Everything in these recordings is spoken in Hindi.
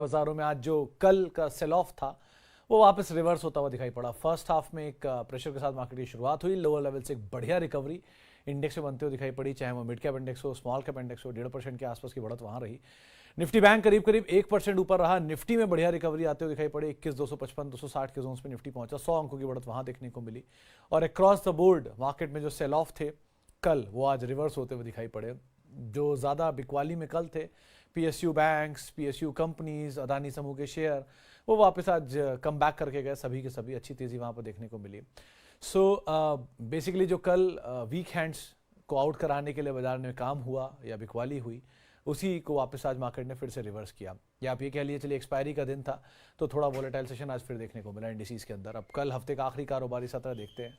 बाजारों में आज जो कल का सेल ऑफ था वो वापस रिवर्स होता हुआ दिखाई पड़ा। फर्स्ट हाफ में एक प्रेशर के साथ मार्केट की शुरुआत हुई, लोअर लेवल से एक बढ़िया रिकवरी इंडेक्स में बनते हुए दिखाई पड़ी, चाहे वो मिड कैप इंडेक्स हो, स्मॉल कैप इंडेक्स हो। 1.5% के आसपास की बढ़त वहां रही। निफ्टी बैंक करीब करीब 1% ऊपर रहा। निफ्टी में बढ़िया रिकवरी आते हुए दिखाई पड़ी। 21,255 260 के जोन में निफ्टी पहुंचा। 100 अंकों की बढ़त वहां देखने को मिली। और अक्रॉस द बोर्ड मार्केट में जो सेल ऑफ थे कल, वो आज रिवर्स होते हुए दिखाई पड़े। जो ज़्यादा बिकवाली में कल थे, PSU banks, PSU companies, Adani समूह के शेयर, वो वापस आज कम बैक करके गए। सभी के सभी अच्छी तेज़ी वहाँ पर देखने को मिली। सो बेसिकली जो कल वीक हैंड्स को आउट कराने के लिए बाजार में काम हुआ या बिकवाली हुई, उसी को वापस आज मार्केट ने फिर से रिवर्स किया। या आप ये कह लिए चलिए एक्सपायरी का दिन था तो थोड़ा वोलेटाइल सेशन आज फिर देखने को मिला इंडिसेस के अंदर। अब कल हफ्ते का आखिरी कारोबारी सत्र देखते हैं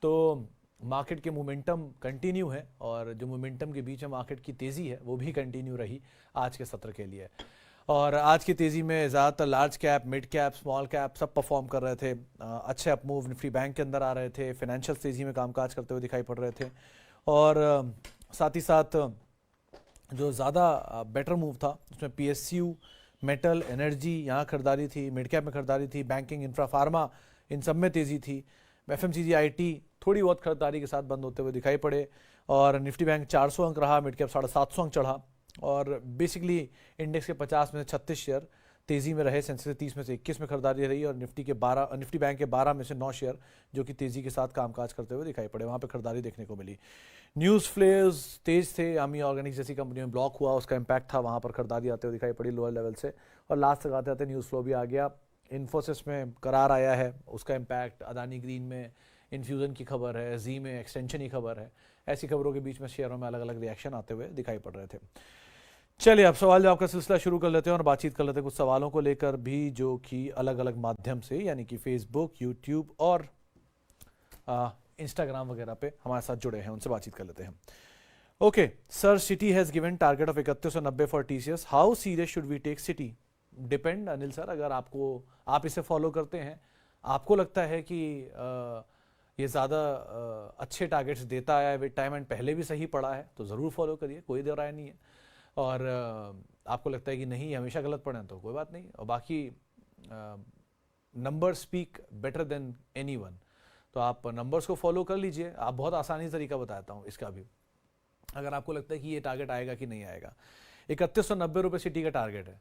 तो मार्केट के मोमेंटम कंटिन्यू है, और जो मोमेंटम के बीच में मार्केट की तेज़ी है वो भी कंटिन्यू रही आज के सत्र के लिए। और आज की तेज़ी में ज़्यादातर large cap, mid cap, small cap सब परफॉर्म कर रहे थे। अच्छे अप मूव निफ्टी बैंक के अंदर आ रहे थे। फाइनेंशियल तेज़ी में कामकाज करते हुए दिखाई पड़ रहे थे। और साथ ही साथ जो ज़्यादा बेटर मूव था उसमें पीएसयू, मेटल, एनर्जी, यहाँ खरीदारी थी। मिड कैप में खरीदारी थी। बैंकिंग, इंफ्रा, फार्मा, इन सब में तेज़ी थी। एफएमसीजी, आईटी थोड़ी बहुत खरीदारी के साथ बंद होते हुए दिखाई पड़े। और निफ्टी बैंक 400 अंक रहा, मिड कैप 750 अंक चढ़ा। और बेसिकली इंडेक्स के 50 में से 36 शेयर तेज़ी में रहे। सेंसेक्स 30 में से 21 में खरीदारी रही। और निफ्टी बैंक के 12 में से 9 शेयर जो कि तेज़ी के साथ कामकाज करते हुए दिखाई पड़े, वहाँ पे खरीदारी देखने को मिली। न्यूज़ फ्लेयर्स तेज थे। आमी ऑर्गेनिक्स जैसी कंपनियों में ब्लॉक हुआ, उसका इंपैक्ट था, वहाँ पर खरीदारी आते हुए दिखाई पड़ी लोअर लेवल से। और लास्ट तक आते आते न्यूज़ फ्लो भी आ गया। इन्फोसिस में करार आया है, उसका इम्पैक्ट। अदानी ग्रीन में इन्फ्यूज़न की खबर है, जी में एक्सटेंशन की खबर है। ऐसी खबरों के बीच में शेयरों में अलग अलग रिएक्शन आते हुए दिखाई पड़ रहे थे। चलिए अब सवाल जवाब का सिलसिला शुरू कर लेते हैं और बातचीत कर लेते हैं कुछ सवालों को लेकर भी, जो कि अलग अलग माध्यम से यानी कि फेसबुक, यूट्यूब और इंस्टाग्राम वगैरह पे हमारे साथ जुड़े हैं। उनसे बातचीत कर लेते हैं। Okay sir, Citi has given target of 3190 for TCS, how serious should we take Citi? Depend Anil sir, अगर आप इसे फॉलो करते हैं, आपको लगता है कि ये ज़्यादा अच्छे टारगेट्स देता है विद टाइम एंड पहले भी सही पड़ा है, तो ज़रूर फॉलो करिए, कोई दो राय नहीं है। और आपको लगता है कि नहीं हमेशा गलत पड़े हैं, तो कोई बात नहीं। और बाकी number speak better than anyone, तो आप नंबर्स को फॉलो कर लीजिए। आप बहुत आसानी से तरीका बताता हूँ इसका भी। अगर आपको लगता है कि ये टारगेट आएगा कि नहीं आएगा, 3190 रुपये सिटी का टारगेट है।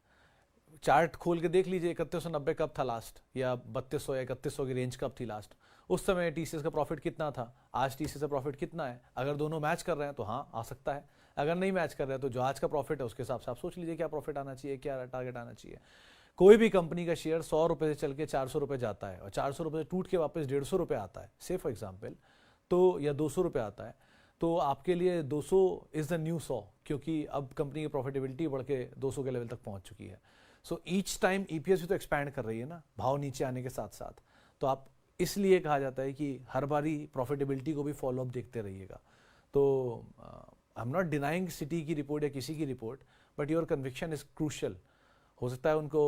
चार्ट खोल के देख लीजिए 3190 कब था लास्ट, या 3200 या 3100 की रेंज कब थी लास्ट। उस समय टीसीएस का प्रॉफिट कितना था, आज टीसीएस का प्रॉफिट कितना है। अगर दोनों मैच कर रहे हैं तो हाँ आ सकता है। अगर नहीं मैच कर रहे हैं तो जो आज का प्रॉफिट है उसके हिसाब से आप सोच लीजिए क्या प्रॉफिट आना चाहिए, क्या टारगेट आना चाहिए। कोई भी कंपनी का शेयर 100 रुपये से चल के 400 रुपये जाता है और 400 रुपये से टूट के वापस 150 रुपये आता है, से फॉर एग्जाम्पल, तो या 200 रुपये आता है, तो आपके लिए 200 इज़ द न्यू 100, क्योंकि अब कंपनी की प्रॉफिटेबिलिटी बढ़ के 200 के लेवल तक पहुंच चुकी है। सो ईच टाइम ईपीएस भी तो एक्सपैंड कर रही है ना, भाव नीचे आने के साथ साथ। तो आप, इसलिए कहा जाता है कि हर बारी प्रॉफिटेबिलिटी को भी फॉलोअप देखते रहिएगा। तो I am not denying city की रिपोर्ट या किसी की report, but your conviction is crucial. हो सकता है उनको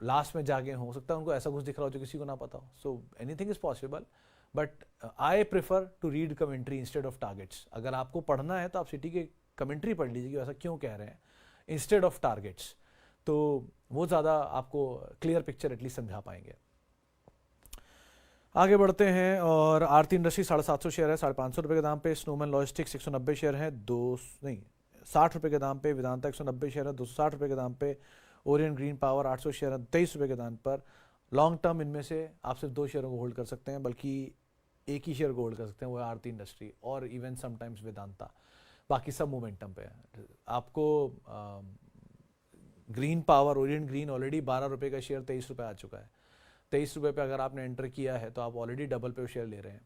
लास्ट में जागे, हो सकता है उनको ऐसा कुछ दिख रहा हो जो किसी को ना पता हो। So anything is possible, but I prefer to read commentary instead of targets. अगर आपको पढ़ना है तो आप सिटी के कमेंट्री पढ़ लीजिए कि ऐसा क्यों कह रहे हैं, इंस्टेड ऑफ टारगेट्स। तो वो ज़्यादा आपको क्लियर पिक्चर एटलीस्ट समझा पाएंगे। आगे बढ़ते हैं। और आरती इंडस्ट्री 750 शेयर है, 550 रुपये के दाम पे। स्नोमैन लॉजिस्टिक्स 190 शेयर है, 60 रुपये के दाम पे। वेदांता 190 शेयर है, 260 रुपये के दाम पे। ओरियन ग्रीन पावर 800 शेयर है, 23 रुपये के दाम पर। लॉन्ग टर्म इनमें से आप सिर्फ 2 शेयरों को होल्ड कर सकते हैं, बल्कि एक ही शेयर को होल्ड कर सकते हैं, वो है आरती इंडस्ट्री और इवन समटाइम्स वेदांता। बाकी सब मोमेंटम पे है। आपको green power, Orion green already 12 रुपये का शेयर 23 रुपये आ चुका है। 23 रुपये पे अगर आपने एंटर किया है तो आप ऑलरेडी डबल पे शेयर ले रहे हैं।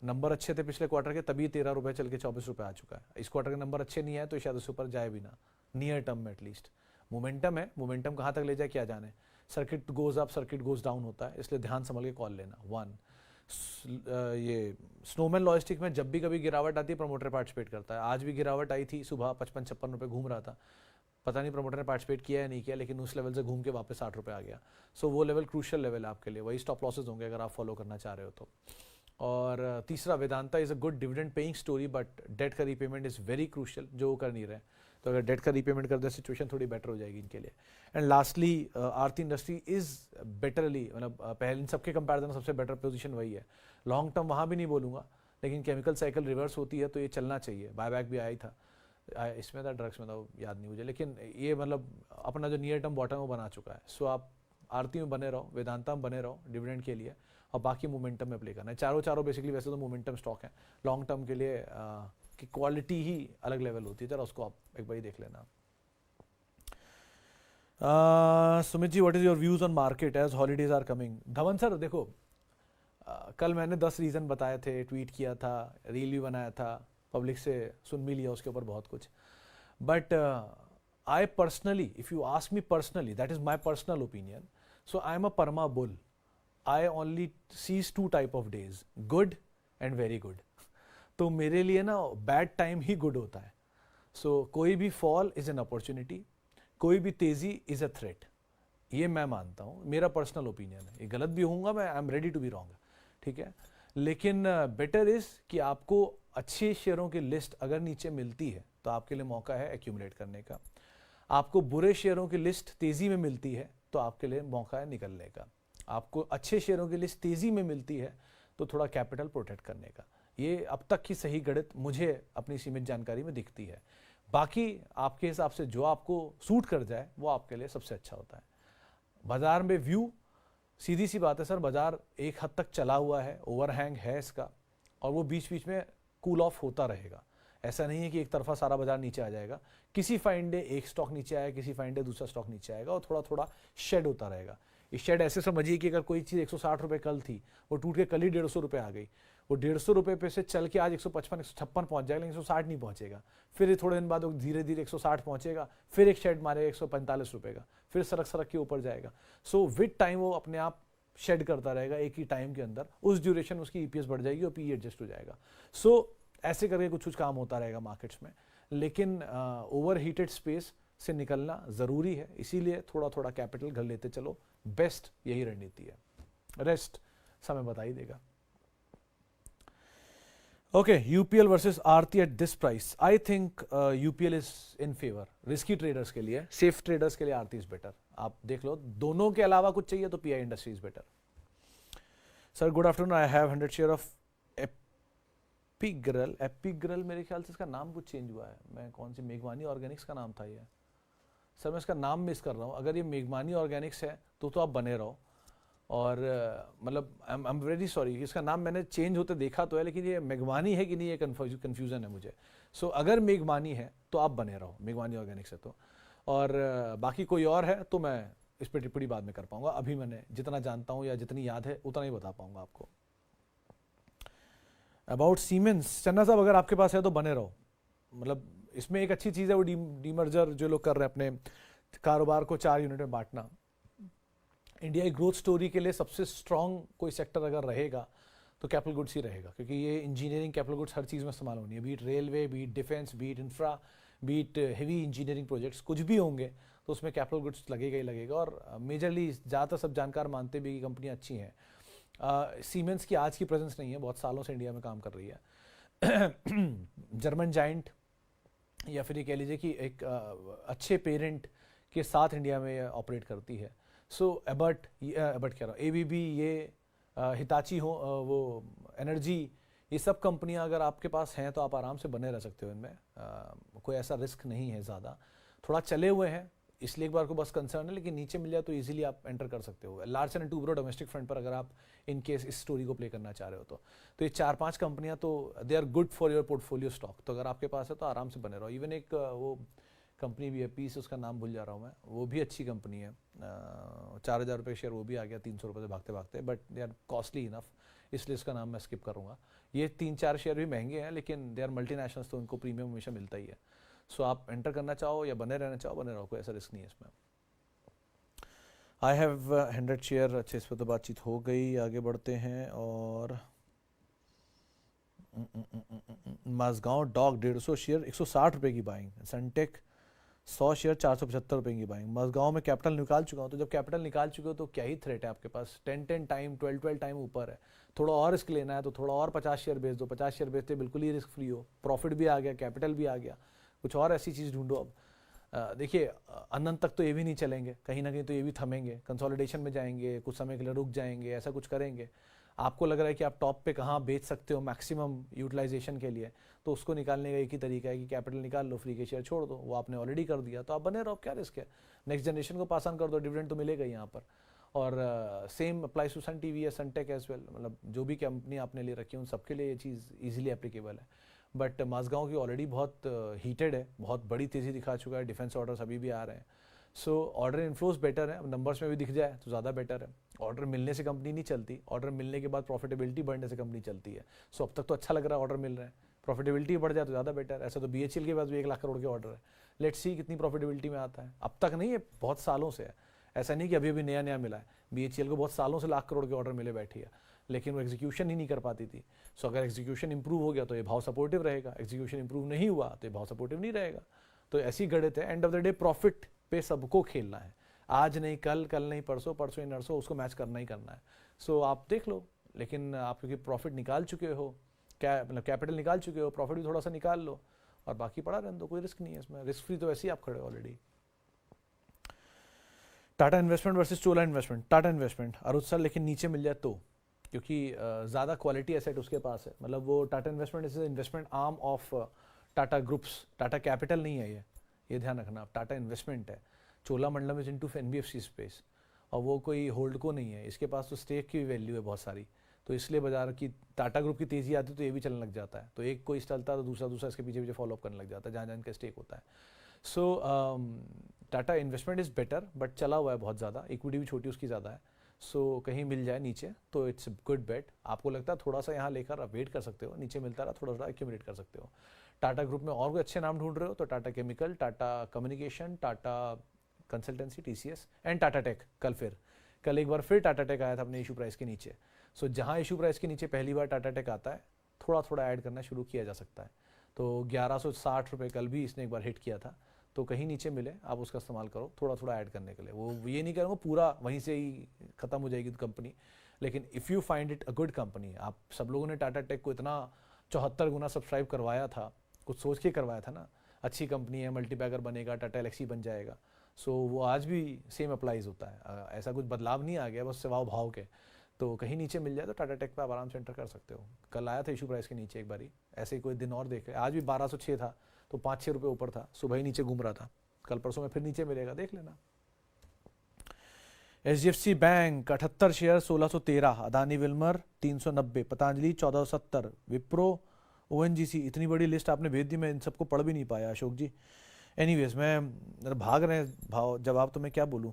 नंबर अच्छे थे पिछले क्वार्टर के, तभी 13 रुपये चल के 24 रुपये आ चुका है। इस क्वार्टर के नंबर अच्छे नहीं आए तो शायद उसके ऊपर जाए भी ना, नियर टर्म में एटलीस्ट। मोमेंटम है, मोमेंटम कहाँ तक ले जाए क्या जाने। Circuit goes up, circuit goes down होता है, इसलिए ध्यान संभल के कॉल लेना। वन, ये स्नोमैन लॉजिस्टिक में जब भी कभी गिरावट आती है प्रमोटर पार्टिसिपेट करता है। आज भी गिरावट आई थी, सुबह 55-56 रुपये घूम रहा था, पता नहीं प्रमोटर ने पार्टिसिपेट किया या नहीं किया, लेकिन उस लेवल से घूम के वापस 60 रुपये आ गया। सो वो लेवल क्रूशियल लेवल है आपके लिए, वही स्टॉप लॉसेज होंगे अगर आप फॉलो करना चाह रहे हो तो। और तीसरा, Vedanta is a good dividend paying story, but debt का रीपेमेंट इज वेरी क्रूशियल, जो वो कर नहीं रहे। तो अगर डेट का रीपेमेंट कर दे सिचुएशन थोड़ी बेटर हो जाएगी इनके लिए। And lastly Aarti industry is betterly, मतलब पहले इन सबके कंपैरिजन सबसे बेटर पोजीशन वही है। लॉन्ग टर्म वहाँ भी नहीं बोलूँगा, लेकिन केमिकल साइकिल रिवर्स होती है तो ये चलना चाहिए। बायबैक भी आया ही था, इसमें था ड्रग्स में था, याद नहीं मुझे, लेकिन ये मतलब अपना जो नियर टर्म बॉटम वो बना चुका है। सो आप आरती में बने रहो, वेदांता में बने रहो डिविडेंड के लिए, और बाकी मोमेंटम में प्ले करना है। चारों बेसिकली वैसे तो मोमेंटम स्टॉक है लॉन्ग टर्म के लिए, कि क्वालिटी ही अलग लेवल होती है, जरा उसको आप एक बार देख लेना। Sumit ji, what is your views on market as holidays are coming? Dhawan sir देखो, कल मैंने 10 रीज़न बताए थे, ट्वीट किया था, रील भी बनाया था, पब्लिक से सुन भी लिया उसके ऊपर बहुत कुछ। But I personally, if you ask me personally, that is my personal opinion, so I am a perma bull. I only sees 2 type of days, good and very good. तो मेरे लिए ना बैड टाइम ही गुड होता है। सो कोई भी फॉल इज़ एन अपॉर्चुनिटी, कोई भी तेज़ी इज़ अ थ्रेट, ये मैं मानता हूँ, मेरा पर्सनल ओपिनियन है। ये गलत भी होऊंगा मैं, I am ready to be wrong, ठीक है। लेकिन बेटर इज़ कि आपको अच्छे शेयरों की लिस्ट अगर नीचे मिलती है तो आपके लिए मौका है एक्यूमुलेट करने का। आपको बुरे शेयरों की लिस्ट तेज़ी में मिलती है तो आपके लिए मौका है निकलने का। आपको अच्छे शेयरों की लिस्ट तेज़ी में मिलती है तो थोड़ा कैपिटल प्रोटेक्ट करने का। ये अब तक की सही गणित मुझे अपनी सीमित जानकारी में दिखती है। बाकी आपके हिसाब से जो आपको सूट कर जाए वो आपके लिए सबसे अच्छा होता है। बाजार में व्यू सीधी सी बात है सर, बाजार एक हद तक चला हुआ है, ओवरहैंग है इसका, और वो बीच बीच में कूल ऑफ होता रहेगा। ऐसा नहीं है कि एक तरफा सारा बाजार नीचे आ जाएगा। किसी फाइन डे एक स्टॉक नीचे आएगा, किसी फाइन डे दूसरा स्टॉक नीचे आएगा, और थोड़ा थोड़ा शेड होता रहेगा। इस शेड ऐसे समझिए कि अगर कोई चीज़ 160 रुपये कल थी, वो टूट के कल ही 150 रुपये आ गई, वो 150 रुपये पे से चल के आज 155 156 पहुंच जाएगा, लेकिन 160 नहीं पहुंचेगा। फिर थोड़े दिन बाद वो धीरे धीरे 160 पहुंचेगा, फिर एक शेड मारेगा 145 रुपये का, फिर सरक सरक के ऊपर जाएगा। सो विद टाइम वो अपने आप शेड करता रहेगा एक ही टाइम के अंदर, उस ड्यूरेशन उसकी ईपीएस बढ़ जाएगी और पी एडजस्ट हो जाएगा। सो ऐसे करके कुछ कुछ काम होता रहेगा मार्केट्स में, लेकिन ओवर हीटेड स्पेस से निकलना ज़रूरी है। इसीलिए थोड़ा थोड़ा कैपिटल घर लेते चलो, बेस्ट यही रणनीति है। रेस्ट समय बता ही देगा। Okay, UPL versus Aarti at this price, I think UPL is in favour. Risky traders के लिए, सेफ ट्रेडर्स के लिए आरती इज बेटर। आप देख लो, दोनों के अलावा कुछ चाहिए तो PI industry is better. Sir good afternoon, I have 100 share of Epigral. Epigral मेरे ख्याल से इसका नाम कुछ चेंज हुआ है। मैं कौन सी, मेघमानी ऑर्गेनिक्स का नाम था ये सर, मैं इसका नाम मिस कर रहा हूँ। अगर ये मेघमानी ऑर्गेनिक्स है तो आप बने रहो, और मतलब आई एम वेरी सॉरी, इसका नाम मैंने चेंज होते देखा तो है, लेकिन ये मेघमानी है कि नहीं ये कन्फ्यूजन है मुझे। सो अगर मेघमानी है तो आप बने रहो, मेघमानी ऑर्गेनिक्स है तो। और बाकी कोई और है तो मैं इस पर टिप्पणी बाद में कर पाऊंगा। अभी मैंने जितना जानता हूँ या जितनी याद है उतना ही बता पाऊंगा आपको। अबाउट सीमेंस, चन्ना साहब अगर आपके पास है तो बने रहो। मतलब इसमें एक अच्छी चीज़ है वो डीमर्जर जो लोग कर रहे हैं, अपने कारोबार को 4 यूनिट में बांटना। इंडिया की ग्रोथ स्टोरी के लिए सबसे स्ट्रॉन्ग कोई सेक्टर अगर रहेगा तो कैपिटल गुड्स ही रहेगा, क्योंकि ये इंजीनियरिंग कैपिटल गुड्स हर चीज़ में इस्तेमाल होनी है, be it railway, be it defence, be it infra, be it heavy engineering projects, कुछ भी होंगे तो उसमें कैपिटल गुड्स लगेगा ही लगेगा। और मेजरली ज़्यादातर सब जानकार मानते भी कि कंपनियाँ अच्छी हैं। सीमेंस की आज की प्रेजेंस नहीं है, बहुत सालों से इंडिया में काम कर रही है। जर्मन जाइंट, या फिर ये कह लीजिए कि एक अच्छे पेरेंट के साथ इंडिया में ऑपरेट करती है। सो एबर्ट कह रहा हूँ, एबीबी, ये हिताची हो, वो एनर्जी, ये सब कंपनियां अगर आपके पास हैं तो आप आराम से बने रह सकते हो इनमें। कोई ऐसा रिस्क नहीं है ज़्यादा। थोड़ा चले हुए हैं इसलिए एक बार को बस कंसर्न है, लेकिन नीचे मिल जाए तो इजीली आप एंटर कर सकते हो large and to bro domestic front पर, अगर आप इन केस इस स्टोरी को प्ले करना चाह रहे हो तो ये 4-5 कंपनियां तो they are good for your portfolio stock. तो अगर आपके पास है तो आराम से बने रहो। इवन एक वो कंपनी भी है पीस, उसका नाम भूल जा रहा हूँ मैं, वो भी अच्छी कंपनी है। 4,000 रुपये शेयर वो भी आ गया 300 रुपये से भागते भागते, but they are costly enough, इसलिए इसका नाम मैं स्किप करूँगा। ये 3-4 शेयर भी महंगे हैं, लेकिन दे आर मल्टीनेशनल्स तो उनको प्रीमियम हमेशा मिलता ही है। सो आप एंटर करना चाहो या बने रहना चाहो, बने रहो, कोई ऐसा रिस्क नहीं है इसमें। आई हैव 100 शेयर। अच्छे, इस पर तो बातचीत हो गई, आगे बढ़ते हैं। और माजगांव डॉग 150 शेयर 160 रुपये की बाइंग, सनटेक 100 शेयर 475 रुपये की बाइंग। मजगांव में कैपिटल निकाल चुका हूँ, तो जब कैपिटल निकाल चुके हो तो क्या ही थ्रेट है आपके पास। 10 टाइम 12 टाइम ऊपर है। थोड़ा और रिस्क लेना है तो थोड़ा और 50 शेयर बेच दो। 50 शेयर बेचते बिल्कुल ही रिस्क फ्री हो, प्रॉफिट भी आ गया, कैपिटल भी आ गया, कुछ और ऐसी चीज़ ढूंढो अब। देखिए अनंत तक तो ये भी नहीं चलेंगे, कहीं ना कहीं तो ये भी थमेंगे, कंसोलिडेशन में जाएंगे, कुछ समय के लिए रुक जाएंगे, ऐसा कुछ करेंगे। आपको लग रहा है कि आप टॉप पे कहाँ बेच सकते हो मैक्सिमम यूटिलाइजेशन के लिए, तो उसको निकालने का एक ही तरीका है कि कैपिटल निकाल लो, फ्री के शेयर छोड़ दो। वो आपने ऑलरेडी कर दिया तो आप बने रहो, क्या रिस्क है। नेक्स्ट जनरेशन को पास ऑन कर दो, डिविडेंड तो मिलेगा ही यहाँ पर। और same applies to Sun TV, Sunteck as well, मतलब जो भी कंपनी आपने ले रखी है उन सबके लिए ये चीज़ ईजिली एप्लीकेबल है। बट माझगांव की ऑलरेडी बहुत हीटेड है, बहुत बड़ी तेज़ी दिखा चुका है, डिफेंस ऑर्डर्स अभी भी आ रहे हैं। सो ऑर्डर इन्फ्लोज बेटर है, नंबर्स में भी दिख जाए तो ज़्यादा बेटर है। ऑर्डर मिलने से कंपनी नहीं चलती, ऑर्डर मिलने के बाद प्रॉफिटेबिलिटी बढ़ने से कंपनी चलती है। सो अब तक तो अच्छा लग रहा है, ऑर्डर मिल रहे हैं, प्रॉफिटेबिलिटी बढ़ जाए तो ज़्यादा बेटर। ऐसा तो BHEL के पास भी 1 लाख करोड़ के ऑर्डर है, लेट्स सी कितनी प्रॉफिटेबिलिटी में आता है। अब तक नहीं है, बहुत सालों से है, ऐसा नहीं कि अभी अभी नया नया मिला है। BHEL को बहुत सालों से लाख करोड़ के ऑर्डर मिले बैठी है, लेकिन वो एग्जीक्यूशन ही नहीं कर पाती थी। सो अगर एग्जीक्यूशन इंप्रूव हो गया तो ये भाव सपोर्टिव रहेगा, एग्जीक्यूशन इंप्रूव नहीं हुआ तो ये भाव सपोर्टिव नहीं रहेगा। तो ऐसी गणित है, end of the day profit पे सबको खेलना है, आज नहीं कल, कल नहीं परसों, परसों ही नरसों, उसको मैच करना ही करना है। सो आप देख लो, लेकिन आप क्योंकि प्रॉफिट निकाल चुके हो, क्या मतलब कैपिटल निकाल चुके हो, प्रॉफिट भी थोड़ा सा निकाल लो और बाकी पड़ा रहने दो, कोई रिस्क नहीं है इसमें, रिस्क फ्री तो वैसे ही आप खड़े हो already. Tata investment versus Chola investment, Tata investment Arun sir, लेकिन नीचे मिल जाए तो, क्योंकि ज़्यादा क्वालिटी एसेट उसके पास है। मतलब वो Tata investment is investment arm of Tata groups, Tata capital नहीं है ये ध्यान रखना, टाटा इन्वेस्टमेंट है। Cholamandalam is into NBFC space, और वो कोई होल्ड को नहीं है, इसके पास तो स्टेक की वैल्यू है बहुत सारी, तो इसलिए बाजार की टाटा ग्रुप की तेज़ी आती है तो ये भी चलने लग जाता है, तो एक कोई चलता है तो दूसरा इसके पीछे पीछे फॉलोअप करने लग जाता है, जहाँ जहाँ इनका स्टेक होता है। So Tata investment is better, but चला हुआ है बहुत ज़्यादा, इक्विटी भी छोटी उसकी ज़्यादा है। सो कहीं मिल जाए नीचे तो इट्स गुड बेट। आपको लगता है थोड़ा सा यहाँ लेकर आप वेट कर सकते हो, नीचे मिलता रहा थोड़ा थोड़ा एक्यूमुलेट कर सकते हो। टाटा ग्रुप में और कोई अच्छे नाम ढूंढ रहे हो तो Tata chemical, Tata communication, Tata consultancy TCS and Tata tech. कल एक बार फिर टाटा टेक आया था अपने इशू प्राइस के नीचे। सो जहाँ इशू प्राइस के नीचे पहली बार टाटा टेक आता है, थोड़ा थोड़ा ऐड करना शुरू किया जा सकता है। तो 1160 रुपये कल भी इसने एक बार हिट किया था, तो कहीं नीचे मिले आप उसका इस्तेमाल करो थोड़ा थोड़ा ऐड करने के लिए। वो ये नहीं करूँगा पूरा वहीं से ही खत्म हो जाएगी कंपनी, लेकिन if you find it a good company. आप सब लोगों ने टाटा टेक को इतना 74 गुना सब्सक्राइब करवाया था, कुछ सोच के करवाया था ना, अच्छी कंपनी है, मल्टीबैगर बनेगा, टाटा एलेक्सी बन जाएगा। सो वो आज भी सेम अप्लाइज होता है, ऐसा कुछ बदलाव नहीं आ गया, बस सिवाय भाव के। तो कहीं नीचे मिल जाए तो टाटा टेक पे आप आराम से एंटर कर सकते हो। कल आया था इशू प्राइस के नीचे एक बारी, ऐसे ही कोई दिन और देखे, आज भी 1206 था, तो 5-6 रुपये ऊपर था, सुबह ही नीचे घूम रहा था, कल परसों में फिर नीचे मिलेगा, देख लेना। HDFC bank 78 share 1613, Adani Wilmer 390, Patanjali 1470, Wipro, ONGC। इतनी बड़ी लिस्ट आपने भेज दी, मैं इन सबको पढ़ भी नहीं पाया अशोक जी। एनीवेज मैं भाग रहे हैं भाव, जवाब तो मैं क्या बोलूँ।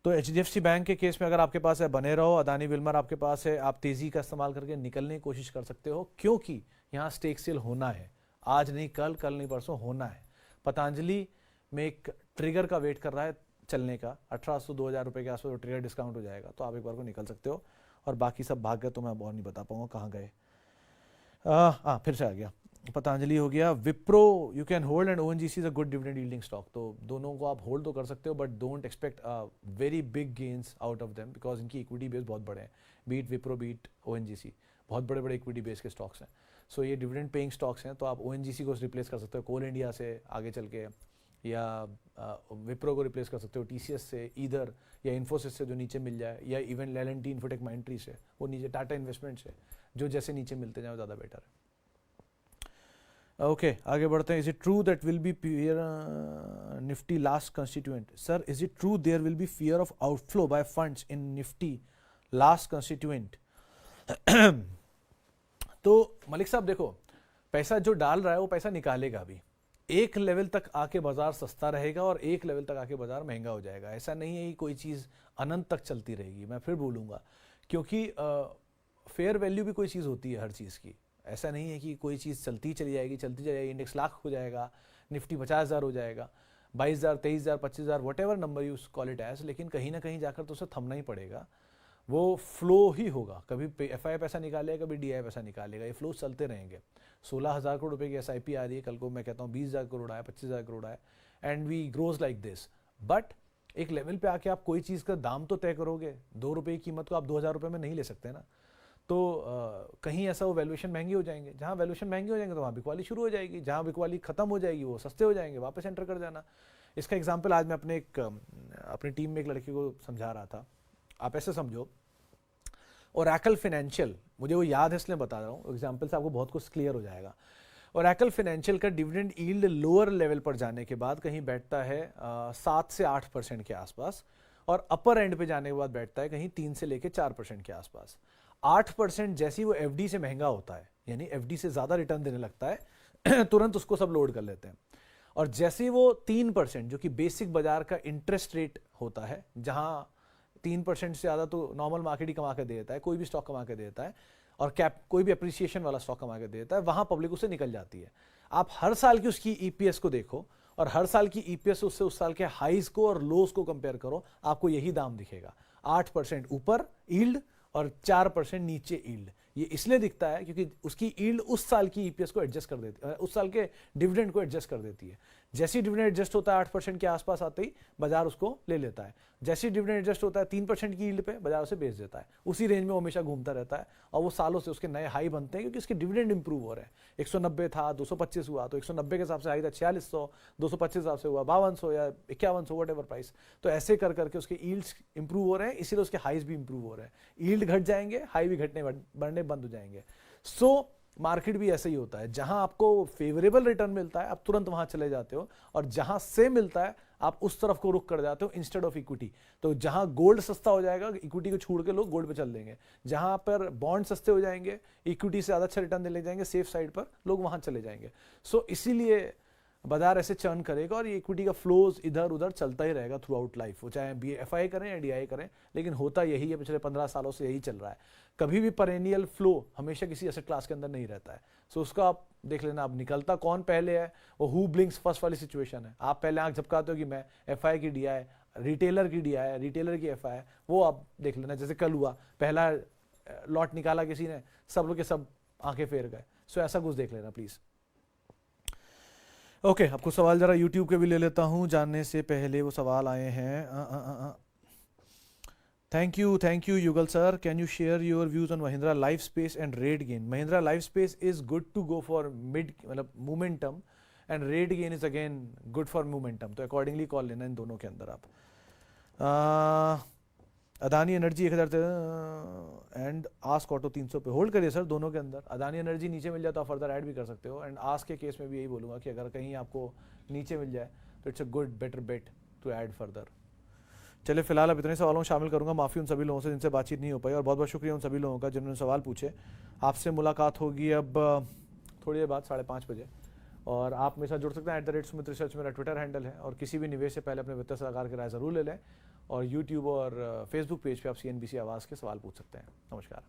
तो HDFC बैंक के केस में अगर आपके पास है बने रहो, अदानी विल्मर आपके पास है, आप तेज़ी का इस्तेमाल करके निकलने की कोशिश कर सकते हो, क्योंकि यहाँ स्टेक सेल होना है, आज नहीं कल, कल नहीं परसों होना है। पतंजलि में एक ट्रिगर का वेट कर रहा है चलने का, 1800-2000 रुपये के आसपास ट्रिगर डिस्काउंट हो जाएगा तो आप एक बार को निकल सकते हो। और बाकी सब भाग गए तो मैं अब और नहीं बता पाऊंगा कहाँ गए। फिर से आ गया, पतंजलि हो गया, Wipro you can hold and ONGC is a good dividend yielding stock. तो दोनों को आप होल्ड तो कर सकते हो, but don't expect very big gains out of them, because इनकी इक्विटी बेस बहुत बड़े हैं, बीट विप्रो बीट ONGC, बहुत बड़े बड़े इक्विटी बेस के स्टॉक्स हैं। सो ये डिविडेंड पेइंग स्टॉक्स हैं, तो आप ONGC को रिप्लेस कर सकते हो कोल इंडिया से आगे चल के, या विप्रो को रिप्लेस कर सकते हो TCS से इधर, या इन्फोसिस से जो नीचे मिल जाए, या इवन L&T इन्फोटेक माइंट्री से, वो नीचे टाटा इन्वेस्टमेंट से, जो जैसे नीचे मिलते जाए ज़्यादा बेटर है। ओके आगे बढ़ते हैं। Is it true that will be fear Nifty last constituent? Sir is it true there will be fear of outflow by funds in Nifty last constituent? तो मलिक साहब देखो, पैसा जो डाल रहा है वो पैसा निकालेगा भी, एक लेवल तक आके बाजार सस्ता रहेगा और एक लेवल तक आके बाजार महंगा हो जाएगा। ऐसा नहीं है कि कोई चीज़ अनंत तक चलती रहेगी, मैं फिर बोलूँगा, क्योंकि फेयर वैल्यू भी कोई चीज़ होती है हर चीज़ की। ऐसा नहीं है कि कोई चीज़ चलती चली जाएगी, इंडेक्स लाख हो जाएगा, निफ्टी 50,000 हो जाएगा, 22,000, 23,000, 25,000, whatever number you call it as, लेकिन कहीं ना कहीं जाकर तो उसे थमना ही पड़ेगा। वो फ्लो ही होगा, कभी FI पैसा निकालेगा, कभी DI पैसा निकालेगा, ये फ्लो चलते रहेंगे। 16,000 करोड़ रुपए की SIP आ रही है, कल को मैं कहता हूँ 20,000 करोड़ आया, 25,000 करोड़ आया, and we grows like this. But एक लेवल पे आके आप कोई चीज़ का दाम तो तय करोगे, 2 रुपये की कीमत को आप 2,000 रुपये में नहीं ले सकते ना। तो कहीं ऐसा वो वैल्यूएशन महंगी हो जाएंगे, जहाँ वैल्यूएशन महंगी हो जाएंगे तो वहाँ बिकवाली शुरू हो जाएगी, जहाँ बिकवाली खत्म हो जाएगी वो सस्ते हो जाएंगे, वापस एंटर कर जाना। इसका एग्जांपल आज मैं अपनी टीम में एक लड़के को समझा रहा था। आप ऐसे समझो, ओरेकल फाइनेंशियल, मुझे वो याद है इसलिए बता रहा हूँ, एग्जाम्पल से आपको बहुत कुछ क्लियर हो जाएगा। ओरेकल फाइनेंशियल का डिविडेंड यील्ड लोअर लेवल पर जाने के बाद कहीं बैठता है 7 से 8% के आसपास, और अपर एंड पे जाने के बाद बैठता है कहीं 3 से लेके 4% के आसपास। 8% जैसे ही वो एफडी से महंगा होता है, यानी एफडी से ज़्यादा रिटर्न देने लगता है तुरंत उसको सब लोड कर लेते हैं। और जैसे ही वो 3%, जो कि बेसिक बाजार का इंटरेस्ट रेट होता है, जहाँ 3% से ज़्यादा तो नॉर्मल मार्केट ही कमा के देता है, कोई भी स्टॉक कमा के देता है, और कैप कोई भी अप्रिसिएशन वाला स्टॉक कमा के देता है, वहाँ पब्लिक उससे निकल जाती है। आप हर साल की उसकी ईपीएस को देखो और हर साल की ईपीएस उससे उस साल के हाईज को और लोज को कंपेयर करो, आपको यही दाम दिखेगा, 8% ऊपर यील्ड और 4% नीचे यील्ड। ये इसलिए दिखता है क्योंकि उसकी यील्ड उस साल की ईपीएस को एडजस्ट कर देती है, उस साल के डिविडेंड को एडजस्ट कर देती है। जैसे ही डिविडेंड एडजस्ट होता है 8% के आसपास आते ही बाजार उसको ले लेता है। जैसे ही डिविडेंड एडजस्ट होता है 3% की यील्ड पे, बाजार उसे बेच देता है। उसी रेंज में वो हमेशा घूमता रहता है और वो सालों से उसके नए हाई बनते हैं क्योंकि उसके डिविडेंड इंप्रूव हो रहे हैं। 190 था, 225 हुआ, तो 190 के हिसाब से हाई था 4600, 225 के हिसाब से हुआ 5200 या 5100, वट एवर प्राइस। तो ऐसे कर करके उसके यील्ड्स इंप्रूव हो रहे हैं, इसीलिए उसके हाईज भी इंप्रूव हो रहे हैं। यील्ड घट जाएंगे, हाई भी घटने बढ़ने बंद हो जाएंगे। सो मार्केट भी ऐसे ही होता है, जहां आपको फेवरेबल रिटर्न मिलता है आप तुरंत वहां चले जाते हो, और जहां से मिलता है आप उस तरफ को रुख कर जाते हो इंस्टेड ऑफ इक्विटी। तो जहां गोल्ड सस्ता हो जाएगा, इक्विटी को छोड़ के लोग गोल्ड पे चल देंगे। जहां पर बॉन्ड सस्ते हो जाएंगे, इक्विटी से ज्यादा अच्छा रिटर्न देने लग जाएंगे, सेफ साइड पर लोग वहां चले जाएंगे। सो इसीलिए बाजार ऐसे चर्न करेगा और ये इक्विटी का फ्लोज इधर उधर चलता ही रहेगा थ्रू आउट लाइफ, वो चाहे BFI करें या DI करें, लेकिन होता यही है, पिछले 15 सालों से यही चल रहा है। कभी भी पेरेनियल फ्लो हमेशा किसी एसेट क्लास के अंदर नहीं रहता है। सो उसका आप देख लेना, अब निकलता कौन पहले है, वो हु ब्लिंक्स फर्स्ट वाली सिचुएशन है। आप पहले आंख झपकाते हो कि मैं FI की DI, रिटेलर की DI, रिटेलर की FI, वो आप देख लेना। जैसे कल हुआ, पहला लॉट निकाला किसी ने, सब लोग के सब आंखें फेर गए। सो ऐसा कुछ देख लेना प्लीज। ओके, आपको सवाल जरा यूट्यूब के भी ले लेता हूं जानने से पहले। वो सवाल आए हैं। Thank you Yugal sir, can you share your views on Mahindra life space and RateGain. Mahindra life space is good to go for mid, मतलब momentum, and RateGain is again good for momentum. तो अकॉर्डिंगली कॉल लेना इन दोनों के अंदर आप। अदानी एनर्जी 1000 एंड आस्क ऑटो 300 पे होल्ड करिए सर दोनों के अंदर। अदानी एनर्जी नीचे मिल जाए तो आप फर्दर ऐड भी कर सकते हो, एंड आस्क के केस में भी यही बोलूँगा कि अगर कहीं आपको नीचे मिल जाए तो it's a good better bet to add further. चलिए फिलहाल अब इतने सवालों शामिल करूंगा। माफ़ी उन सभी लोगों से जिनसे बातचीत नहीं हो पाई, और बहुत बहुत शुक्रिया उन सभी लोगों का जिन्होंने सवाल पूछे। आपसे मुलाकात होगी अब थोड़ी देर बाद 5:30 बजे, और आप मेरे साथ जुड़ सकते हैं। @सुमित रिसर्च मेरा ट्विटर हैंडल है, और किसी भी निवेश से पहले अपने वित्तीय सलाहकार की राय ज़रूर ले लें। और यूट्यूब और फेसबुक पेज पे आप CNBC आवाज़ के सवाल पूछ सकते हैं। नमस्कार।